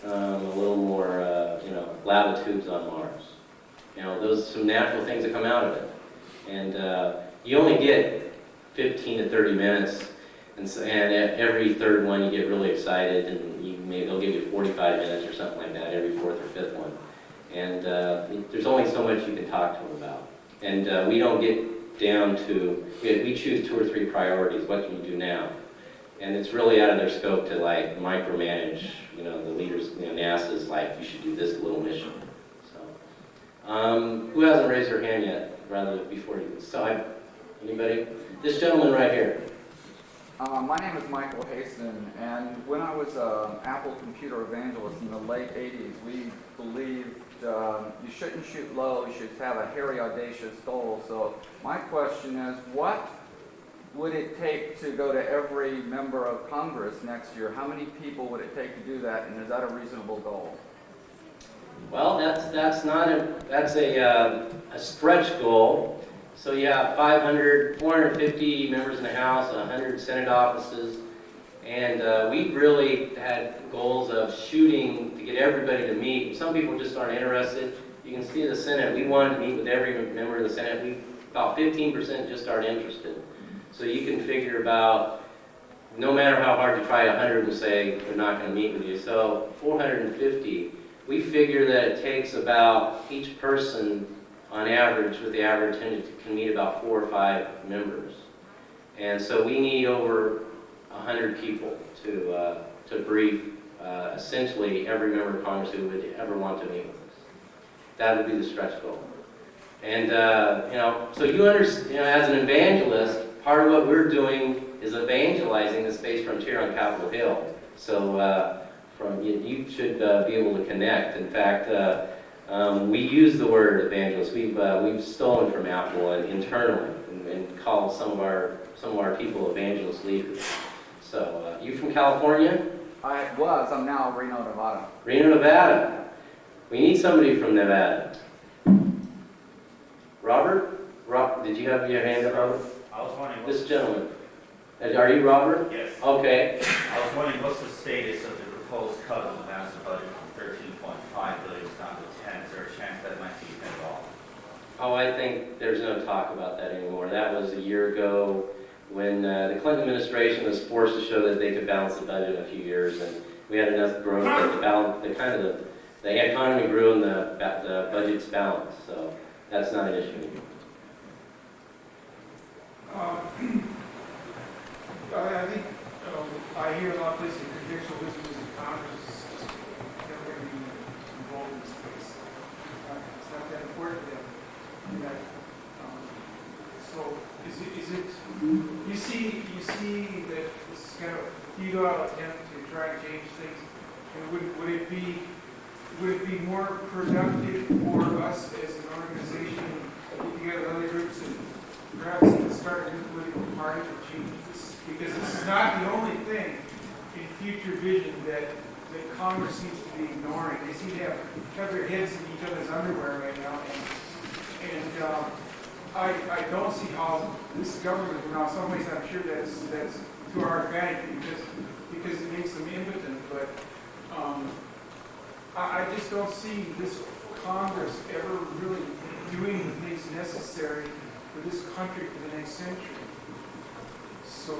a little more, latitudes on Mars. Those some natural things that come out of it. And you only get 15 to 30 minutes, and every third one you get really excited, and they'll give you 45 minutes or something like that every fourth or fifth one. And there's only so much you can talk to them about. And we don't get down to, we choose 2 or 3 priorities. What can you do now? And it's really out of their scope to like micromanage, the leaders, NASA's like, you should do this little mission. So, who hasn't raised their hand yet? Rather before you decide. Anybody? This gentleman right here. My name is Michael Haston, and when I was an Apple computer evangelist in the late 80s, we believed you shouldn't shoot low, you should have a hairy, audacious goal. So my question is, what would it take to go to every member of Congress next year? How many people would it take to do that, and is that a reasonable goal? Well, that's a stretch goal. So you have 450 members in the House, 100 Senate offices, and we really had goals of shooting to get everybody to meet. Some people just aren't interested. You can see the Senate. We wanted to meet with every member of the Senate. About 15% just aren't interested. So you can figure about, no matter how hard you try, 100 will say they're not going to meet with you. So 450. We figure that it takes about each person, on average, with the average attendance, can meet about 4 or 5 members. And so we need over 100 people to brief essentially every member of Congress who would ever want to meet with us. That would be the stretch goal. And so you understand, as an evangelist, part of what we're doing is evangelizing the space frontier on Capitol Hill. So you should be able to connect. In fact, we use the word evangelist. We've stolen from Apple internally and called some of our people evangelist leaders. So you from California? I'm now Reno, Nevada. Reno, Nevada. We need somebody from Nevada. Robert? Did you have your hand up, Robert? I was wondering. This gentleman. Are you Robert? Yes. Okay. I was wondering what's the status of the proposed cut of the master budget from 13.5 billion down to 10. Is there a chance that might be at all? Oh, I think there's no talk about that anymore. That was a year ago when the Clinton administration was forced to show that they could balance the budget in a few years, and we had enough growth that the economy grew and the budget's balanced. So that's not an issue anymore. I think I hear a lot of places that judicial wisdom is in Congress is never going to be involved in this case. It's not that important to them. So is it you see that this is kind of a futile attempt to try and change things? And would it be more productive for us as an organization to get together other groups and perhaps even start a new political party to change this? Because this is not the only thing in future vision that Congress seems to be ignoring. They seem to have their heads in each other's underwear right now. And I don't see how this government, now in some ways I'm sure that's to our advantage because it makes them impotent, but I just don't see this Congress ever really doing the things necessary for this country for the next century. So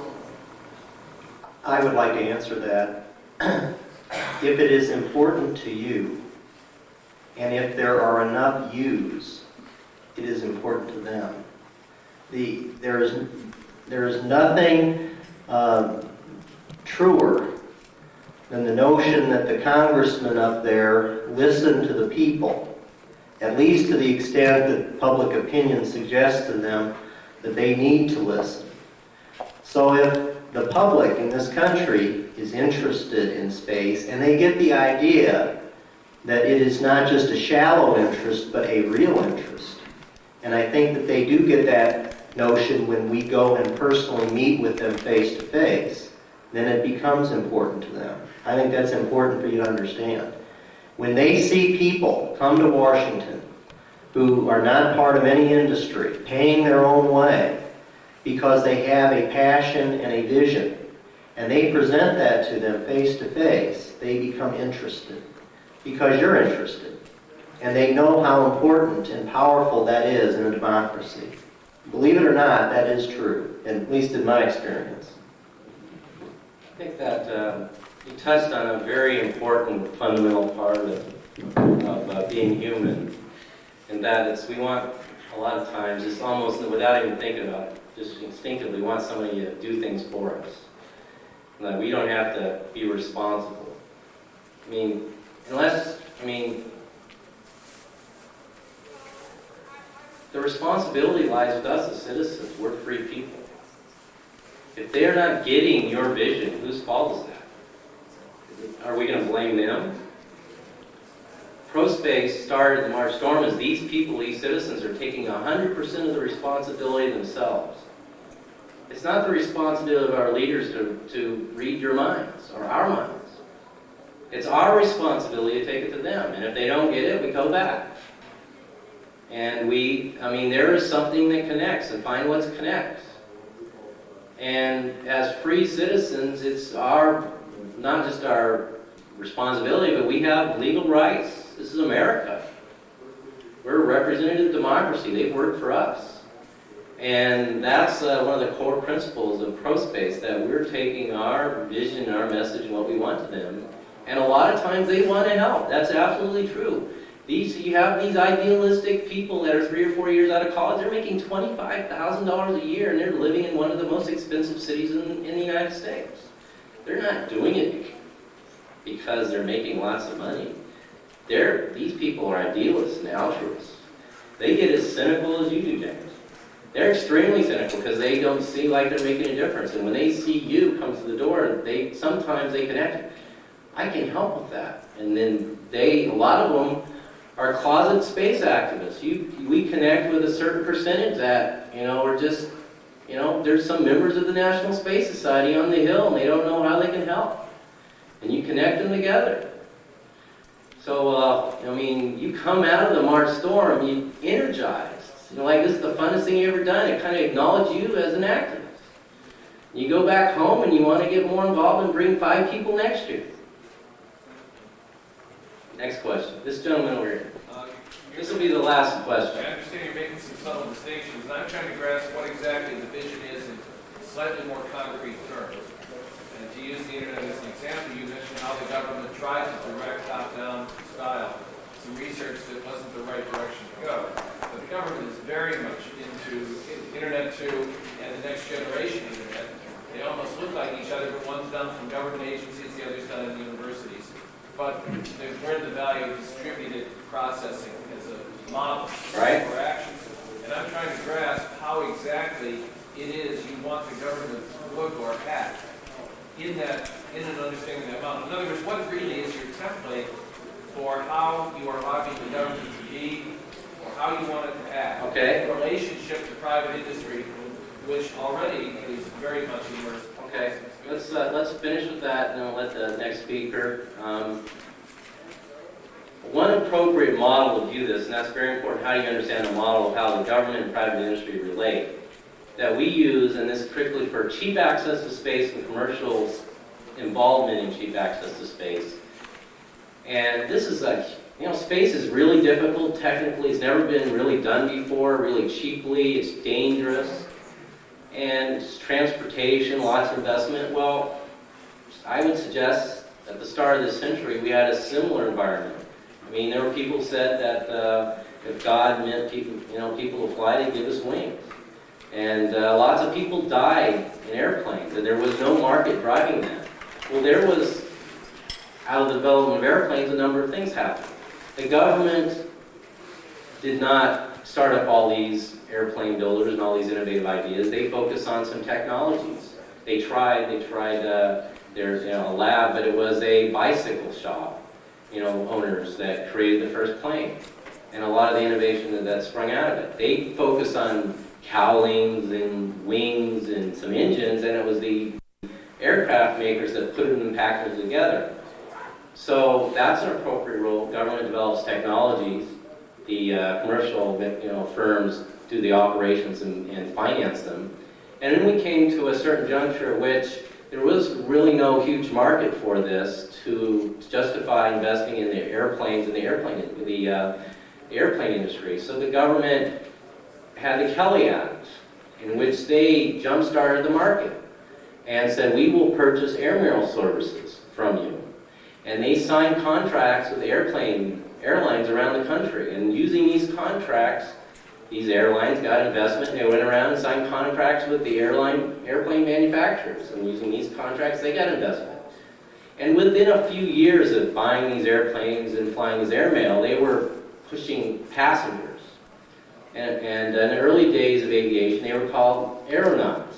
I would like to answer that. If it is important to you, and if there are enough yous, it is important to them. There is nothing truer than the notion that the congressmen up there listen to the people, at least to the extent that public opinion suggests to them that they need to listen. So if the public in this country is interested in space and they get the idea that it is not just a shallow interest but a real interest, and I think that they do get that notion when we go and personally meet with them face to face, then it becomes important to them. I think that's important for you to understand. When they see people come to Washington who are not part of any industry, paying their own way, because they have a passion and a vision, and they present that to them face to face, they become interested because you're interested. And they know how important and powerful that is in a democracy. Believe it or not, that is true, at least in my experience. I think that you touched on a very important fundamental part of being human, and that is we want, a lot of times, just almost without even thinking about it, just instinctively want somebody to do things for us. And that we don't have to be responsible. I mean, the responsibility lies with us as citizens. We're free people. If they're not getting your vision, whose fault is that? Are we going to blame them? ProSpace started the March Storm as these people, these citizens, are taking 100% of the responsibility themselves. It's not the responsibility of our leaders to read your minds or our minds. It's our responsibility to take it to them. And if they don't get it, we go back. And there is something that connects, and find what connects. And as free citizens, it's not just our responsibility, but we have legal rights. This is America. We're a representative democracy. They've worked for us. And that's one of the core principles of ProSpace, that we're taking our vision, our message, and what we want to them. And a lot of times they want to help. That's absolutely true. You have these idealistic people that are 3 or 4 years out of college. They're making $25,000 a year, and they're living in one of the most expensive cities in the United States. They're not doing it because they're making lots of money. These people are idealists and altruists. They get as cynical as you do, James. They're extremely cynical because they don't see like they're making a difference. And when they see you come to the door, sometimes they connect. I can help with that. And then a lot of them are closet space activists. We connect with a certain percentage that, are just, there's some members of the National Space Society on the Hill and they don't know how they can help. And you connect them together. So, you come out of the March Storm, you energized. Like this is the funnest thing you've ever done. It kind of acknowledged you as an activist. You go back home and you want to get more involved and bring 5 people next year. Next question. This gentleman over here. This will be the last question. I understand you're making some subtle distinctions, and I'm trying to grasp what exactly the vision is in slightly more concrete terms. And to use the internet as an example, you mentioned how the government tried to direct top-down style some research that wasn't the right direction to go. But the government is very much into Internet 2 and the next generation Internet. They almost look like each other, but one's done from government agencies, the other's done in universities. But they've learned the value of distributed processing as a model for action. And I'm trying to grasp how exactly it is you want the government to look or act in an understanding of that model. In other words, what really is your template for how you are lobbying the government to be, or how you want it to act? Okay. In relationship to private industry, which already is very much immersed. Okay. Let's finish with that, and then we'll let the next speaker. One appropriate model to view this, and that's very important, how you understand the model of how the government and private industry relate, that we use, and this is critically for cheap access to space and commercial involvement in cheap access to space. And this is space is really difficult technically. It's never been really done before, really cheaply. It's dangerous. And it's transportation, lots of investment. Well, I would suggest at the start of this century, we had a similar environment. There were people who said that if God meant people to fly, they'd give us wings. And lots of people died in airplanes, and there was no market driving that. Well, there was, out of the development of airplanes, a number of things happened. The government did not start up all these airplane builders and all these innovative ideas. They focused on some technologies. They tried, there's, a lab, but it was a bicycle shop, owners that created the first plane. And a lot of the innovation that sprung out of it. They focused on cowlings and wings and some engines, and it was the aircraft makers that put them and packed them together. So that's an appropriate role. Government develops technologies. The commercial firms do the operations and finance them. And then we came to a certain juncture at which there was really no huge market for this to justify investing in the airplanes and the airplane industry. So the government had the Kelly Act, in which they jump-started the market and said, we will purchase airmail services from you. And they signed contracts with airlines around the country. And using these contracts, these airlines got investment. They went around and signed contracts with the airplane manufacturers. And using these contracts, they got investment. And within a few years of buying these airplanes and flying these airmail, they were pushing passengers. And in the early days of aviation, they were called aeronauts.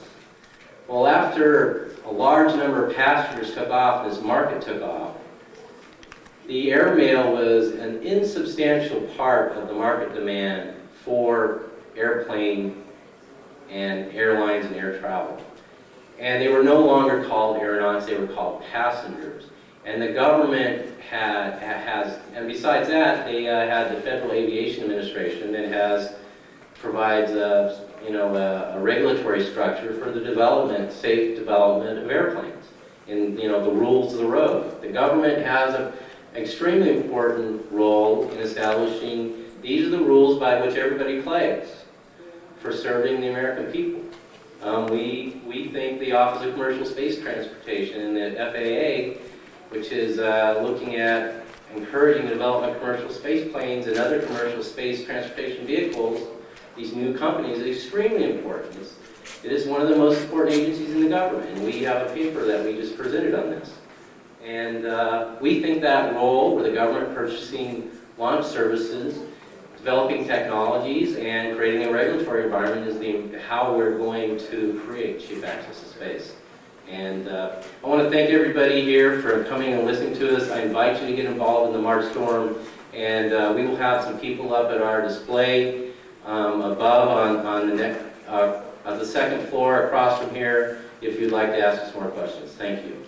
Well, after a large number of passengers took off, this market took off, the airmail was an insubstantial part of the market demand for airplane and airlines and air travel. And they were no longer called aeronauts, they were called passengers. And the government has, and besides that, they had the Federal Aviation Administration that provides a regulatory structure for the safe development of airplanes, and the rules of the road. The government has an extremely important role in establishing these are the rules by which everybody plays for serving the American people. We think the Office of Commercial Space Transportation and the FAA, which is looking at encouraging the development of commercial space planes and other commercial space transportation vehicles, these new companies, is extremely important. It is one of the most important agencies in the government, and we have a paper that we just presented on this. And we think that role, where the government purchasing launch services, developing technologies, and creating a regulatory environment is how we're going to create cheap access to space. And I want to thank everybody here for coming and listening to us. I invite you to get involved in the March Storm, and we will have some people up at our display above on the second floor across from here if you'd like to ask us more questions. Thank you.